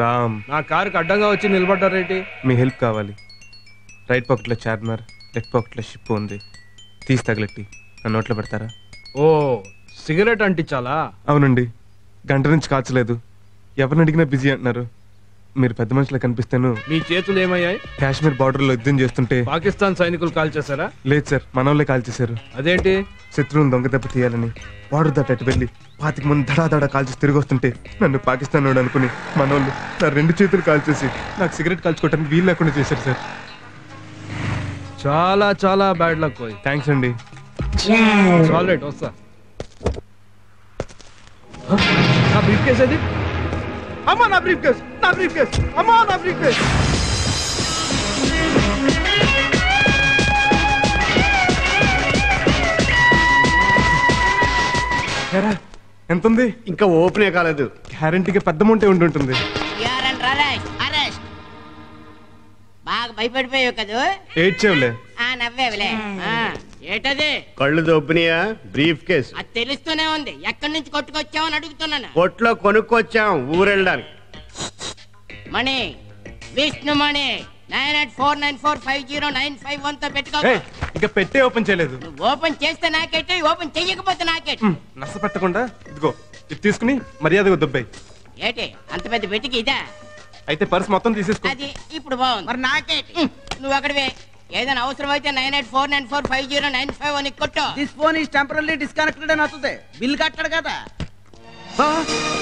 రామ్, నా కారుకి అడ్డంగా వచ్చి నిలబడ్డారేంటి? మీ హెల్ప్ కావాలి. రైట్ పాకెట్లో చార్మినార్, లెఫ్ట్ పాకెట్లో షిప్ ఉంది. తీసి తగలెట్టి నా నోట్లో పెడతారా? ఓ, సిగరెట్ అంటించాలా? అవునండి, గంట నుంచి కాల్చలేదు. ఎవరిని అడిగినా బిజీ అంటున్నారు. మీరు పెద్ద మనుషులా కనిపిస్తాను. మీ చేతులు ఏమయ్యాయి? కాశ్మీర్ బార్డర్ లో యుద్ధం చేస్తుంటే పాకిస్తాన్ సైనికులు కాల్ చేశారా? లేదు సార్, మనోళ్ళే కాల్ చేశారు. అదేంటి? శత్రువుని దొంగ దెబ్బ తీయాలని బార్డర్ దాటి వెళ్ళి 25 మంది దడా కాల్చేసి తిరిగి వస్తుంటే నన్ను పాకిస్తాన్ వాడు అనుకుని మనోళ్ళు నా 2 చేతులు కాల్చేసి నాకు సిగరెట్ కాల్చుకోవడానికి వీలు లేకుండా చేశారు సార్. చాలా చాలా బ్యాడ్ లక్ పోయి. థ్యాంక్స్ అండి. రైట్, వస్తా. నా బ్రీఫ్ కేస్ అది? అమ్మా నా బ్రీఫ్ కేస్, నా బ్రీఫ్ కేస్, అమ్మా నా బ్రీఫ్ కేస్. ఎంత ఉంది? ఇంకా ఓపెనే కాలేదు. గ్యారంటీగా పెద్ద అమౌంటే ఉంటుంటుంది. బాగా భయపడిపోయావు కదా? ఏడ్చేవులే. నవ్వేవులే. ఏటది? కళ్ళు దొబ్బినాయా? Brief case. అది తెలుస్తూనే ఉంది. ఎక్కడి నుంచి కొట్టుకొచ్చావని అడుగుతున్నాను. కొట్లో కొనుక్కొచ్చాం ఊరెళ్ళడానికి. మణి, విష్ణు మణి 9849450951 తో పెట్టుకో. ఇంకా పెట్టే ఓపెన్ చేయలేదు. నువ్వు ఓపెన్ చేస్తే నాకేటి, ఓపెన్ చెయ్యకపోతే నాకేటి. నష్ట పెట్టకుండా ఇదిగో ఇది తీసుకుని మర్యాదగా దొబ్బాయి. ఏటి అంత పెద్ద పెట్టికి ఇదా? అయితే పర్స్ మొత్తం తీసేసుకో. అది ఇప్పుడు బాగుంది. మరి నాకేటి? నువ్వు అక్కడివే. ఏదైనా అవసరం అయితే 9849450951 కొట్టు. This phone is temporary disconnected అని వస్తుంది. బిల్ కట్టాడు కదా.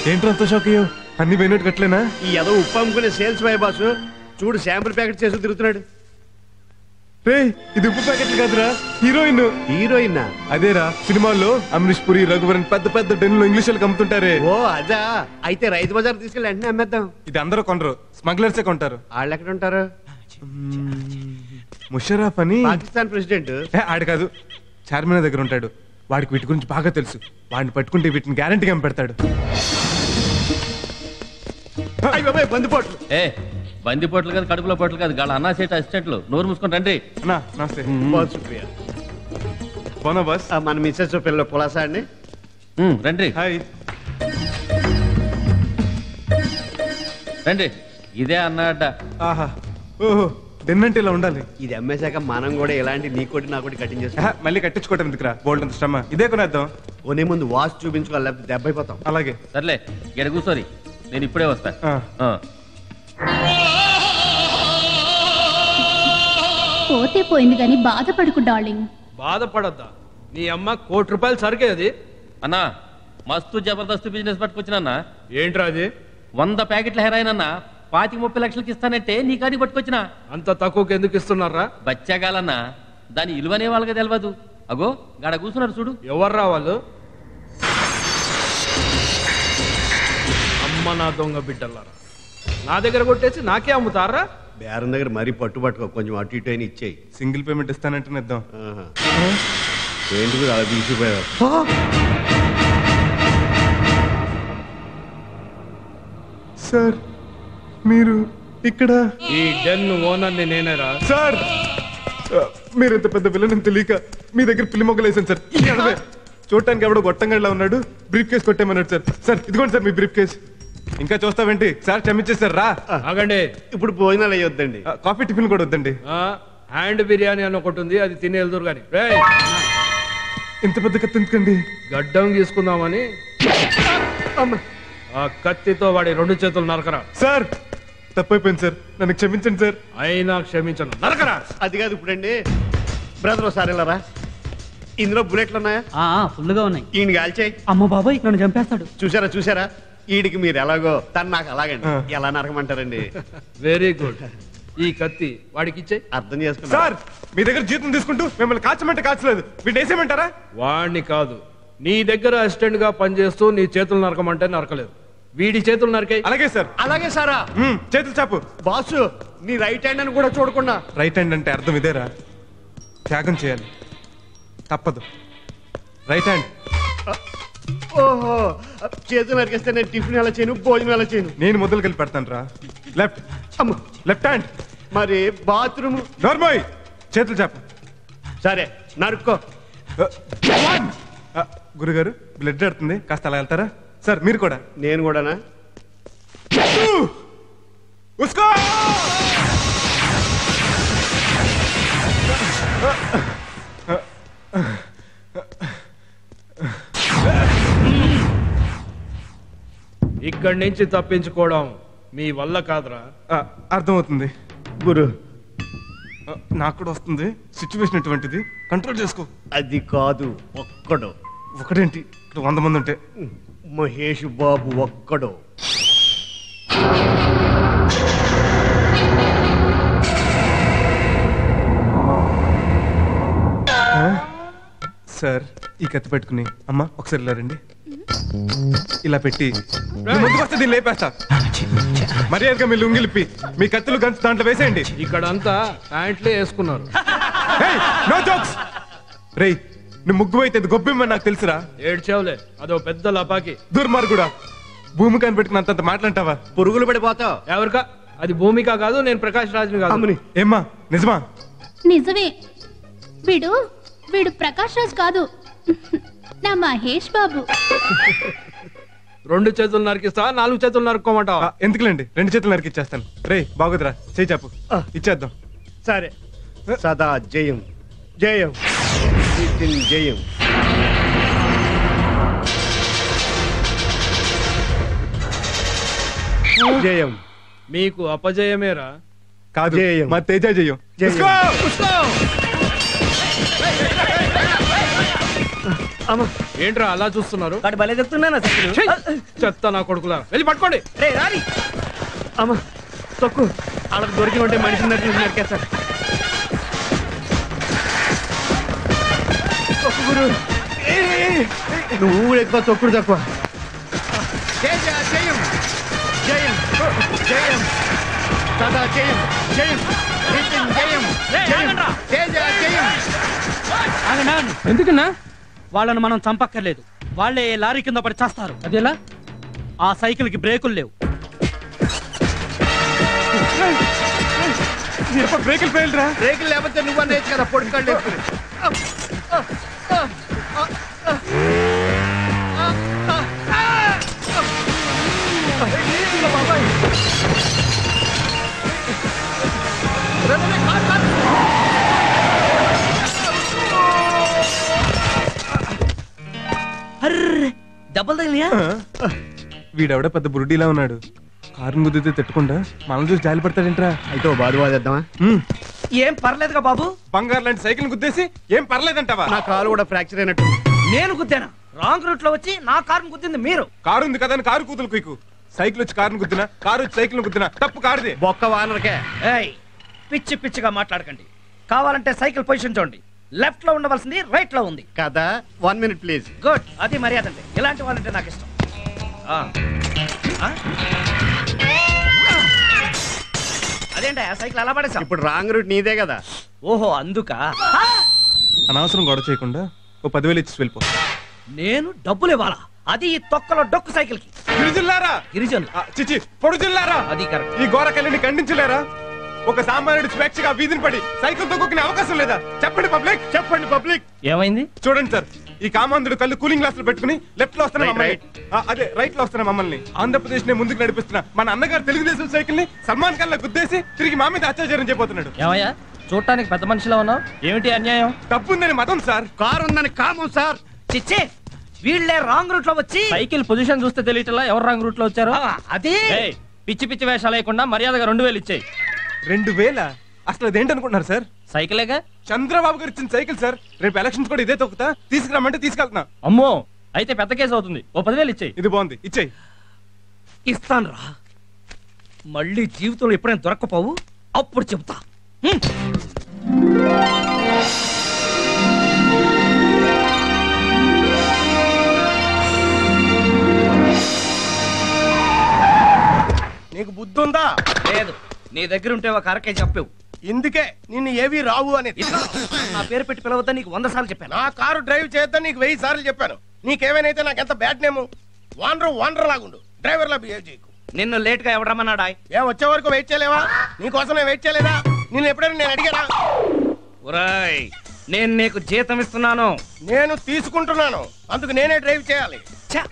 ఏంట్రా అంత షాక్ అయ్యో? అన్ని పోయినట్టు కట్టలేనా? ఈ ఏదో ఉప్పు అమ్ముకునే సేల్స్ బాయ్ బాసు చూడు శాంపుల్ ప్యాకెట్ చేసి తిరుగుతున్నాడు. రే, ఇది ఉప్పు ప్యాకెట్లు కాదురా, హీరోయిన్. హీరోయిన్? అదేరా, సినిమాల్లో అమరీష్ పురి, రఘువరన్ పెద్ద పెద్ద డెన్లో ఇంగ్లీష్ వాళ్ళు అమ్ముతుంటారే. ఓ అదా, అయితే రైతు బజార్ తీసుకెళ్ళి వెంటనే అమ్మేద్దాం. ఇది అందరూ కొనరు, స్మగ్లర్సే కొంటారు. వాళ్ళు ఎక్కడ ఉంటారు? ముషరఫ్ అని పాకిస్తాన్ ప్రెసిడెంట్. ఆడు కాదు, చార్మినార్ దగ్గర ఉంటాడు. వాడికి వీటి గురించి బాగా తెలుసు. వాడిని పట్టుకుంటే వీటిని గ్యారంటీగా అమ్మిపెడతాడు. బందిపోట్లు. బందిపోట్లు కాదు, కడుపులో పోట్లు కాదు, గాళ్ళ అన్నా సేట అసిస్టెంట్లు. నోరు మూసుకొని రండి. అన్నా నమస్తే. శుక్రియా. బోనా బస్. మన మిస్సెస్ పిల్లలు పులాసా అండి. రండి హాయ్. రండి. ఇదే అన్నట్ట. ఆహా, ఓహో, డెన్ అంటే ఇలా ఉండాలి. ఇది అమ్మేశాక మనం కూడా ఇలాంటి నీకోటి నాకోటి కటింగ్ చేస్తాం. మళ్ళీ కట్టించుకోవటం ఎందుకురా, బోల్డ్ అంత శ్రమ. ఇదే కొనేద్దాం. కొనే ముందు వాచ్ చూపించుకోవాలి, లేకపోతే దెబ్బ అయిపోతాం. అలాగే. సర్లే, ఇక్కడ కూర్చోరి, నేను ఇప్పుడే వస్తా. పోతే పోయింది కానీ బాధపడుకు డార్లింగ్. బాధపడద్దా? నీ అమ్మ ₹1 కోటి సరికే అది. అన్నా, మస్తు జబర్దస్త్ బిజినెస్ పట్టుకొచ్చినా. ఏంట్రా అది? 100 ప్యాకెట్ల హెరాయిన్ అన్నా 25-30 లక్షలకి ఇస్తానంటే నీ కాడి పట్టుకొచ్చినా. అంత తక్కువకి ఎందుకు ఇస్తున్నారా? బచ్చాగాలన్నా, దాని ఇలువనే వాళ్ళకి తెలియదు. అగో గాడ కూర్చున్నారు చూడు. ఎవర్రా వాళ్ళు? అమ్మ నా దొంగ బిడ్డలారా, నా దగ్గర కొట్టేసి నాకే అమ్ముతారా? బేరం దగ్గర మరీ పట్టుబట్టుకో, కొంచెం అటు ఇటు అయినా ఇచ్చేయి. సింగిల్ పేమెంట్ ఇస్తానంటే ఇద్దాం. ఏంటి అలా తీసిపోయారు? సార్, మీరు ఇక్కడ? ఈ డెన్ ఓనర్ని నేనేరా. సార్, మీరు ఎంత పెద్ద విలన్ తెలియక మీ దగ్గర పిల్లి మొగ్గలు వేసాను సార్. చూడటానికి ఎవడో గొట్టంగడిలా ఉన్నాడు. బ్రీఫ్ కేసు కొట్టేమన్నాడు సార్. సార్ ఇదిగోండి సార్ మీ బ్రీఫ్ కేసు. ఇంకా చూస్తావేంటి సార్? క్షమించేసారు రా. ఆగండి, ఇప్పుడు భోజనాలు అయ్యొద్దండి. కాఫీ టిఫిన్ కూడా వద్దండి. హ్యాండ్ బిర్యానీ అని ఒకటి ఉంది, అది తిని వెళ్దురు కానీ. ఇంత పెద్ద కత్తి ఎందుకండి? గడ్డం తీసుకుందామని. ఆ కత్తితో వాడి 2 చేతులు నరకరా. సార్ తప్పైపోయింది సార్, నన్ను క్షమించండి సార్. అయినా క్షమించను, నరకరా. అది కాదు ఇప్పుడండి. బ్రదర్ ఒకసారి వెళ్ళరా. ఇందులో బుల్లెట్లు ఉన్నాయా? ఫుల్ గా ఉన్నాయి. ఈయన కాల్చేయి. అమ్మ బాబాయ్, నన్ను చంపేస్తాడు. చూసారా ఈడికి మీరు ఎలాగో, తను నాకు అలాగండి. ఎలా నరకమంటారండి? Very good. ఈ కత్తి వాడికి ఇచ్చే. అర్థం చేసుకున్నా సార్, మీ దగ్గర జీతం తీసుకుంటూ మిమ్మల్ని కాల్చమంటే కాల్చలేదు. వీడిని వేసేయమంటారా? వాడిని కాదు, నీ దగ్గర అసిస్టెంట్ గా పనిచేస్తూ నీ చేతులు నరకమంటే నరకలేదు. వీడి చేతులు నరకాయి. అలాగే సార్. అలాగే సారా. చేతులు చాపు. బాసు, నీ రైట్ హ్యాండ్ అని కూడా చూడకుండా. రైట్ హ్యాండ్ అంటే అర్థం ఇదేరా, త్యాగం చేయాలి, తప్పదు. Right hand. ఓహో, చేతులు నరికేస్తే నేను టిఫిన్ ఎలా చేయను, భోజనం ఎలా చేయను? నేను మొదలు కలిపి పెడతాను రా. లెఫ్ట్. Left hand. మరి బాత్రూమ్? నార్మల్. చేతులు చాపు. సరే నరుక్కో. గురుగారు, బ్లడ్ ఆడుతుంది, కాస్త అలా వెళ్తారా? సార్ మీరు కూడా. నేను కూడానా? ఉస్కో ఇక్కడి నుంచి తప్పించుకోవడం మీ వల్ల కాదురా. అర్థమవుతుంది గురు. నాకు కూడా వస్తుంది సిచ్యువేషన్ ఎటువంటిది, కంట్రోల్ చేసుకో. అది కాదు, ఒక్కడు. ఒకటేంటి, ఇక్కడ 100 మంది ఉంటే. మహేష్ బాబు ఒక్కడు. సార్ ఈ కత్తి పెట్టుకుని అమ్మా ఒకసారి ఇలా రండి. ఇలా పెట్టి ముందుకు వస్తే దీన్ని లేపేస్తా. మర్యాదగా మీ లుంగిలిప్పి మీ కత్తులు గంచు దాంట్లో వేసేయండి. ఇక్కడంతా ప్యాంట్లే వేసుకున్నారు. No jokes. రేయ్ నువ్వు ముగ్గు అయితే గొబ్బిమ్మని నాకు తెలుసురా. ఏడ్చావులే, అదో పెద్ద లపాకి. దుర్మార్గుడా, భూమి కనిపెట్టుకుని అంతంత మాట్లాంటావా? పురుగులు పడిపోతావు. ఎవరికా? అది భూమిక కాదు, నేను ప్రకాష్ రాజ్ని కాదు. ఏమ్మా నిజమా? నిజమే. వీడు ప్రకాష్ రాజ్ కాదు, నా మహేష్ బాబు. 2 చేతులు నరికిస్తా, 4 చేతులు నరుక్కోమంటావా? ఎందుకులేండి, 2 చేతులు నరికిచ్చేస్తాను. రేయ్ బాగుదరా, చేయి చాపు, ఇచ్చేద్దాం. సరే. సదా జయం జయం జయం. జయం. మీకు అపజయమేరా. కాదు, జయం. మా తేజ జయం. ఏంట్రా అలా చూస్తున్నారు? వాడు భలే చెప్తున్నానా? చెత్త నా కొడుకులా, వెళ్ళి పట్టుకోండి. రే రాని అమ్మ తొక్కు. వాళ్ళకి దొరికిన ఉంటే మనిషి నరికేస్తారు. తొక్కు గురు. నువ్వు ఎక్కువ, తొక్కుడు తక్కువ. జయం జయం జయం సదా జయం జయం జయం జయం. ఎందుకన్నా? వాళ్ళను మనం చంపక్కర్లేదు, వాళ్ళే లారీ కింద పడి చేస్తారు. అదేలా? ఆ సైకిల్ కి బ్రేకులు లేవు. బ్రేకులు ఫెయిల్ రా. బ్రేకులు లేకపోతే నువ్వు అనేది కదా పొడికాళ్ళు. డబ్బులు తగిలియా? వీడెవడ పెద్ద బురుడిలా ఉన్నాడు. కారుని గుద్దితే తిట్టకుండా మనం చూసి జాలి పడతాడేంట్రా. అయితే బాధ బాధేద్దామా? ఏం పర్లేదుగా బాబు. బంగారు లాంటి సైకిల్ గుద్దేసి ఏం పర్లేదంటావా? నా కాలు కూడా ఫ్రాక్చర్ అయినట్టు. నేను గుద్దానా? రాంగ్ రూట్ లో వచ్చి నా కారుని గుద్దింది మీరు. కారు ఉంది కదా అని కారు కూతులు కుయ్కు. సైకిల్ వచ్చి కారుని గుద్దినా, కారు వచ్చి సైకిల్ గుద్దినా తప్పు కారుది. బొక్క వానరకే. ఏయ్ పిచ్చి పిచ్చిగా మాట్లాడకండి. కావాలంటే సైకిల్ పొజిషన్ చూడండి. లెఫ్ట్ లో ఉండవలసింది రైట్ లో ఉంది కదా. 1 minute ప్లీజ్. గుడ్, అది మర్యాద. అంటే ఇలాంటి వాళ్ళంటే నాకు ఇష్టం. అదేంటి ఆ సైకిల్ అలా పడేసా? ఇప్పుడు రాంగ్ రూట్ నీదే కదా. ఓహో అందుకా? అనవసరం గొడవ చేయకుండా ఓ 10,000 ఇచ్చి వెళ్ళిపో. నేను డబ్బులు ఇవ్వాలా? అది ఈ తొక్కలో డొక్కు సైకిల్ కి. గిరిజనులారా, గిరిజనులు చిచి పొడుజిల్లారా, అది కరెక్ట్. ఈ ఘోరకల్లిని ఖండించలేరా? ఒక సామాన్యుడు స్వేచ్ఛగా వీధిని పడి సైకిల్ తొక్కునే అవకాశం లేదా? చెప్పండి పబ్లిక్, చెప్పండి పబ్లిక్. ఏమైంది? చూడండి సార్, ఈ కామాంధుడు కళ్ళు కూలింగ్ గ్లాస్ లో పెట్టుకుని లెఫ్ట్ లో వస్తున్న మమ్మల్ని, అదే రైట్ లో వస్తున్న మమ్మల్ని ఆంధ్రప్రదేశ్ నే ముందుకు నడిపిస్తున్న మన అన్నగారు తెలుగుదేశం సైకిల్ ని సల్మాన్ ఖాన్ లా గుద్దేసి తిరిగి మా మీద అత్యాచారం చేయబోతున్నాడు. ఏమయ్యా చూడటానికి పెద్ద మనిషిలో ఉన్నావు, ఏమిటి అన్యాయం? తప్పుందని మతం సార్, కారు ఉందని కామం సార్. చిచ్చే వీళ్ళే రాంగ్ రూట్ లో వచ్చి సైకిల్ పొజిషన్ చూస్తే తెలియటలా ఎవరు రాంగ్ రూట్ లో వచ్చారు. అదే ఏయ్, పిచ్చి పిచ్చి వేషాలు లేకుండా మర్యాదగా 2,000 ఇచ్చేయి. 2,000? అసలు అదేంటనుకుంటున్నారు సార్? సైకిలేగా. చంద్రబాబు గారు ఇచ్చిన సైకిల్ సార్. రేపు ఎలక్షన్స్ కూడా ఇదే తొక్కుతా, తీసుకురామంటే తీసుకెళ్తున్నా. అమ్మో, అయితే పెద్ద కేసు అవుతుంది. ఓ 10,000 ఇచ్చేయి. ఇది బాగుంది, ఇచ్చేయి. ఇస్తాను రా. మళ్ళీ జీవితంలో ఎప్పుడైనా దొరకపోవు, అప్పుడు చెబుతా. నీకు బుద్ధి ఉందా? లేదు, నీ దగ్గర ఉంటే ఒక అరకే చెప్పావు. ఇందుకే నిన్ను ఏవి రావు అనేది. నా పేరు పెట్టి పిలవద్దని నీకు 100 సార్లు చెప్పాను. నా కారు డ్రైవ్ చేద్దాం నీకు 1000 సార్లు చెప్పాను. నీకేమైనా నాకు ఎంత బ్యాడ్ నేము. వాండర్ లాగుండు, డ్రైవర్ లా బిహేవ్ చేయకు. నిన్ను లేట్ గా ఎవడమన్నాడా? ఏం వచ్చే వరకు వెయిట్ చేయలేవా? నీకోసం నేను వెయిట్ చేయలేదా? నిన్ను ఎప్పుడైనా నేను అడిగారా? ఒరేయ్, నేను నీకు జీతం ఇస్తున్నాను. నేను తీసుకుంటున్నాను, అందుకు నేనే డ్రైవ్ చేయాలి. ఛ,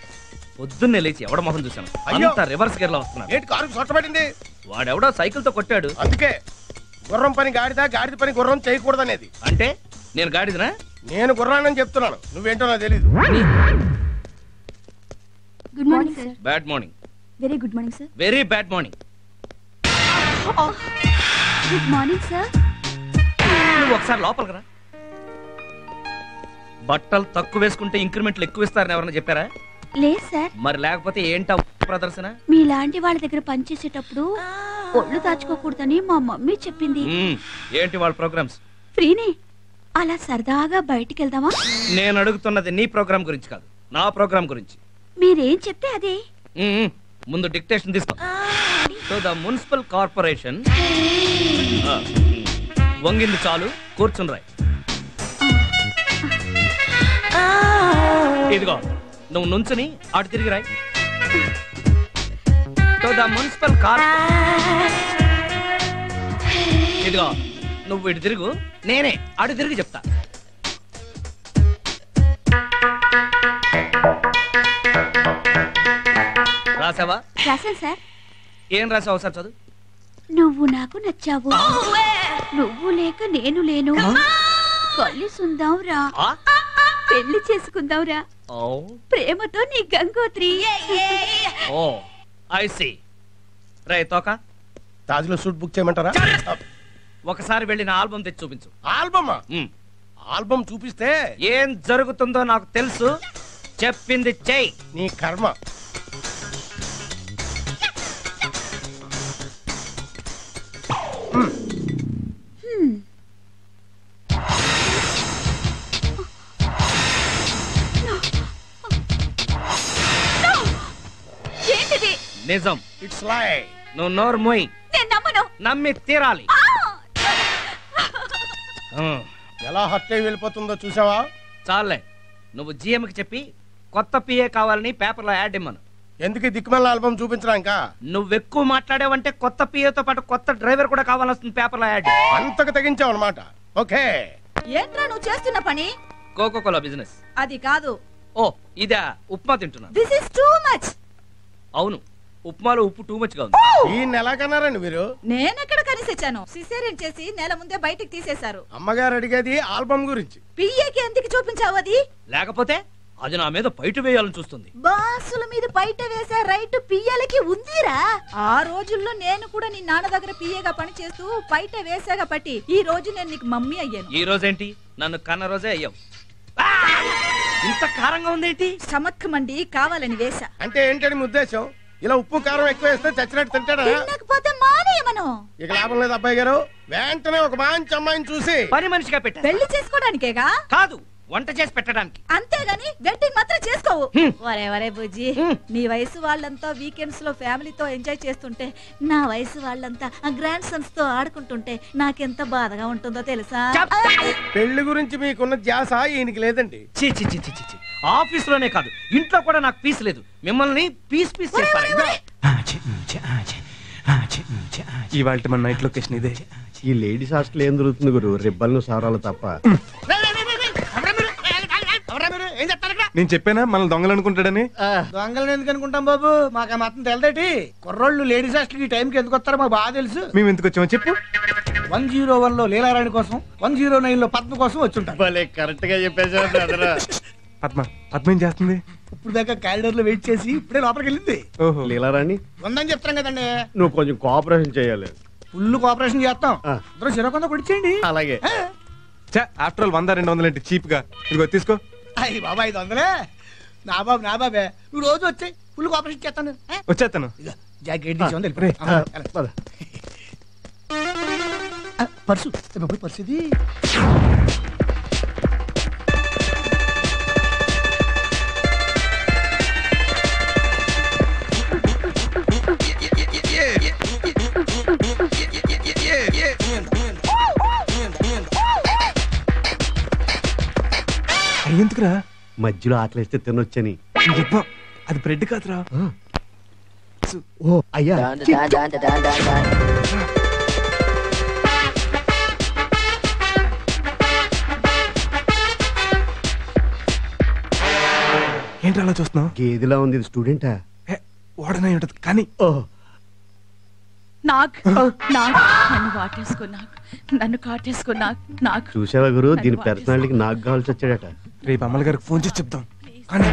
పొద్దున్నే లేచి ఎవడ మొహం చూశాను. అయ్యో. అంతా రివర్స్ గేర్ లో వస్తున్నాడు. ఏంటి కారు సొట్టబడింది? వాడెవడో సైకిల్ తో కొట్టాడు. అందుకే గుర్రం పని గాడిద, గాడిద పని గుర్రం చేయకూడదనేది. అంటే నేను గాడిదనా? నేను గుర్రానని చెప్తున్నాను, నువ్వేంటో నాకు తెలీదు. Good morning sir. Bad morning. Very good morning sir. Very bad morning. Good morning sir. నువ్వు ఒకసారి లోపలికి రా. బట్టలు తక్కువ వేసుకుంటే ఇంక్రిమెంట్లు ఎక్కువ ఇస్తారని ఎవరన్నా చెప్పారా? లేదు సార్. మరి లేకపోతే ఏంటా ప్రదర్శన? మీలాంటి వాళ్ళ దగ్గర పనిచేసేటప్పుడు ఒళ్ళు దాచుకోకూడదని మా మమ్మీ చెప్పింది. ఏంటి వాళ్ళ ప్రోగ్రామ్స్? ఫ్రీనే, అలా సరదాగా బయటికి వెళ్దామా? నేను అడుగుతున్నది నీ ప్రోగ్రామ్ గురించి కాదు, నా ప్రోగ్రామ్ గురించి. మీరేం చెప్తే అదే. ముందు డిక్టేషన్ తీసుకో. To the municipal corporation. వంగింది చాలు, కూర్చుని రాయ్. ఇదిగో నువ్వు నుంచుని అటు తిరిగి రాయ్. టు ద మున్సిపల్ ఇదిగో నువ్వు ఇటు తిరుగు, నేనే అటు తిరిగి చెప్తా. రాసావా? రాశాను సార్. ఏం రాసావు సార్? చదువు. నువ్వు నాకు నచ్చావు, నువ్వు లేక నేను లేను, కలిసుందాం రా, పెళ్లి చేసుకుందాం రా, ప్రేమతో నీ గంగోత్రి. ఓ ఐ సీ. రే తోక, తాజ్లో సూట్ బుక్ చేయమంటారా? ఒకసారి వెళ్ళి నా ఆల్బమ్ తెచ్చి చూపించు. ఆల్బమా? ఆల్బమ్ చూపిస్తే ఏం జరుగుతుందో నాకు తెలుసు, చెప్పింది చెయ్యి. నీ కర్మ. ఏంటిది? నిజం. ఇట్స్ లై. నువ్వు నోరు మోయి. నేను నమ్మను. నమ్మి తీరాలి. ఎలా హర్ట్ అయి వెళ్ళిపోతుందో చూసావా? చాలే, నువ్వు జిఎంకి చెప్పి కొత్త పిఏ కావాలని పేపర్లో యాడ్ ఇమ్మను. ఎందుకు దిక్కుమల్ల ఆల్బమ్ చూపించడానికా? నువ్వు ఎక్కువ మాట్లాడావంటే కొత్త పిఏతో పాటు కొత్త డ్రైవర్ కూడా కావాల్సింది పేపర్లో యాడ్. అంతకు తెగించావు అనమాట. ఓకే. ఏంట్రా నువ్వు చేస్తున్న పని? Coca Cola business. అది కాదు. ఓ ఇదా? ఉప్మా తింటున్నా. This is too much. అవును, ఉప్మాలో ఉప్పు టూ మచ్ గా ఉంది. ఈ నెల కన్నారండి మీరు? నేనెక్కడ కనిసొచ్చాను? సిసేరియన్ చేసి నెల ముందే బయటికి తీసేశారు. అమ్మగారు అడిగేది ఆల్బమ్ గురించి. పియ్యకి ఎందుకు చూపించావు అది? లేకపోతే అది నా మీద బయట వేయాలని చూస్తుంది. బాసుల మీద బయట వేసే రైట్ పియ్యలకి ఉందిరా. ఆ రోజుల్లో నేను కూడా నీ నాన్న దగ్గర పియ్యగా పని చేస్తూ బయట వేసాగా పట్టి ఈ రోజు నేను నీకు మమ్మీ అయ్యాను. ఈ రోజేంటి? నన్ను కన్న రోజే అయ్యావు. ఇంత కారంగా ఉందేంటి? స్టమక్ మండి కావాలని వేసా. అంటే ఏంటని మీ ఉద్దేశం? ఇలా ఉప్పు కారం ఎక్కువ వేస్తే చచ్చినట్టు తింటాడా? తినకపోతే మానేయమను. ఇక లాభం లేదు అబ్బాయి గారు. వెంటనే ఒక మంచి అమ్మాయిని చూసి పని మనిషిగా పెట్టా. పెళ్లి చేసుకోవడానికేగా? కాదు, వంట చేసి పెట్టడానికి. అంతేగాని వెడ్డింగ్ మాత్రం చేసుకోవు. వరే వరే బుజ్జి, నీ వయసు వాళ్ళంతా వీకెండ్స్ లో ఫ్యామిలీతో ఎంజాయ్ చేస్తుంటే నా వయసు వాళ్ళంతా గ్రాండ్ సన్స్ తో ఆడుకుంటుంటే నాకెంత బాధగా ఉంటుందో తెలుసా? పెళ్లి గురించి మీకున్న ధ్యాస ఈయనకి లేదండి. ఆఫీస్ లోనే కాదు, ఇంట్లో కూడా నాకు పీస్ లేదు. మిమ్మల్ని పీస్ పీస్ చేస్తాను. ఇవాళ మన నైట్ లొకేషన్ ఇదే. ఈ లేడీస్ హాస్టల్ ఏం దొరుకుతుంది గురు? రిబ్బన్లు సారాలు తప్ప. నేను చెప్పానా మనల్ని దొంగలు అనుకుంటాడని? దొంగలను ఎందుకు అనుకుంటాం బాబు? మాకు మాత్రం తెలదేటి. కుర్రోళ్ళు లేడీస్ హాస్టల్ ఈ టైంకి ఎందుకు వస్తారో మాకు బాగా తెలుసు. మేము ఎందుకు వచ్చామో చెప్పు. 101 లో లీలారాణి కోసం, 109 లో పద్మ కోసం వచ్చుంటారు. కరెక్ట్ గా చెప్పేసారు. పద్మ ఏం చేస్తుంది? ఇప్పుడు దాకా క్యారిడర్ లో వెయిట్ చేసి ఇప్పుడే లోపలికి వెళ్ళింది. ఓహో, లీలారాణి ఉందని చెప్తాం కదండి. నువ్వు కొంచెం కోఆపరేషన్ చేయాలి. ఫుల్ కోఆపరేషన్ చేస్తాం. అందరూ చిరకొంద కొడిచేయండి. అలాగే. ఆఫ్టర్ ఆల్ 100-200 చీప్ గా. ఇదిగో తీసుకో. అయ్యి బాబా 500. నా బాబే నువ్వు రోజు వచ్చాయి, ఫుల్ కోఆపరేషన్ చేస్తాను. వచ్చేస్తాను. జాకెట్ తీసి పర్సు ఇది. ఎందుకురా? మధ్యలో ఆకలిస్తే తినొచ్చని. అది బ్రెడ్ కాదురా. ఓ అయ్యా, ఏంటి అలా చూస్తున్నావు? గేదిలా ఉంది. ఇది స్టూడెంటా? ఓడనే ఉంటది కానీ. ఓహో, నన్ను వాటేసుకో నన్ను కాటేసుకో నాకు చూసావా గురు దీని పర్సనాలిటీకి నాకు కావాల్సి వచ్చాడట. రేపు అమ్మల గారికి ఫోన్ చేసి చెప్తాం. కానీ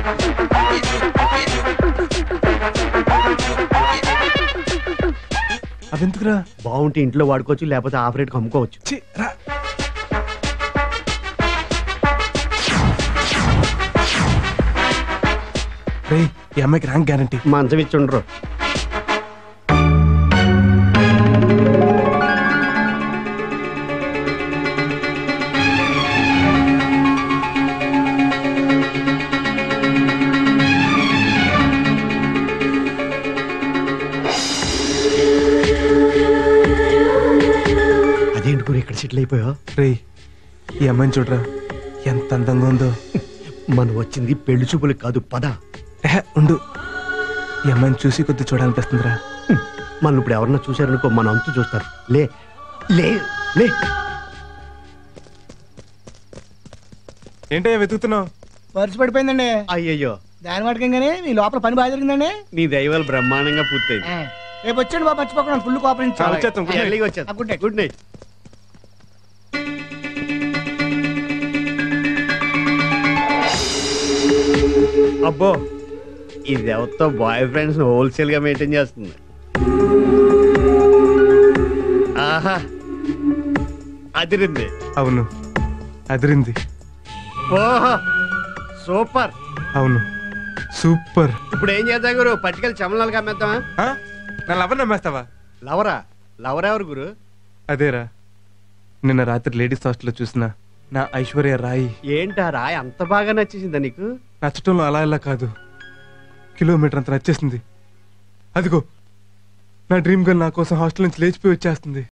అవెందుకురా? బాగుంటే ఇంట్లో వాడుకోవచ్చు, లేకపోతే ఆఫ్ రేట్కి అమ్ముకోవచ్చు. ఛీ, రా. రేయ్, ఈ అమ్మాయికి ర్యాంక్ గ్యారంటీ. మంచం ఇచ్చి ఉండరు. అదేంటి గురు ఇక్కడ సెటిల్ అయిపోయా? రేయ్, ఈ అమ్మాయిని చూడరా ఎంత అందంగా ఉందో. మనం వచ్చింది పెళ్లి చూపులకు కాదు, పద. ఉండు, ఈ అమ్మాయిని చూసి కొద్ది చూడాలనిపిస్తుందిరా. మనం ఇప్పుడు ఎవరన్నా చూశారనుకో మన అంతు చూస్తారు. లే లే లే. ఏంటయ్యా వెతుకుతున్నావు? పర్సు పడిపోయిందండి. అయ్యయ్యో, దాని వాటికంగానే మీ లోపల పని బాగా జరిగిందండి. నీ దైవాలు బ్రహ్మాండంగా పూర్తయింది. రేపు వచ్చాడు బాబు, మర్చిపోకుండా ఫుల్ కోఆపరేషన్. వచ్చేస్తాం. Good night. Good night. అబ్బో, ఇది ఎవరితో బాయ్ ఫ్రెండ్స్ హోల్సేల్ గా మెయింటైన్ చేస్తుంది. ఆహా, అదిరింది. అవును, అదిరింది. ఓహో, సూపర్. అవును, సూపర్. ఇప్పుడు ఏం చేద్దాం గురు? పట్టుకెళ్ళి చమలాలుగా అమ్మేద్దామా? నా లవర్ నమ్మేస్తావా? లవరా? లవర్ ఎవరు గురు? అదేరా, నిన్న రాత్రి లేడీస్ హాస్టల్లో చూసిన నా ఐశ్వర్య రాయి. ఏంటా రాయ్ అంత బాగా నచ్చేసిందా నీకు? నచ్చటంలో అలా ఇలా కాదు, కిలోమీటర్ అంత నచ్చేసింది. అదిగో, నా డ్రీమ్ గర్ల్ నా కోసం హాస్టల్ నుంచి లేచిపోయి వచ్చేస్తుంది.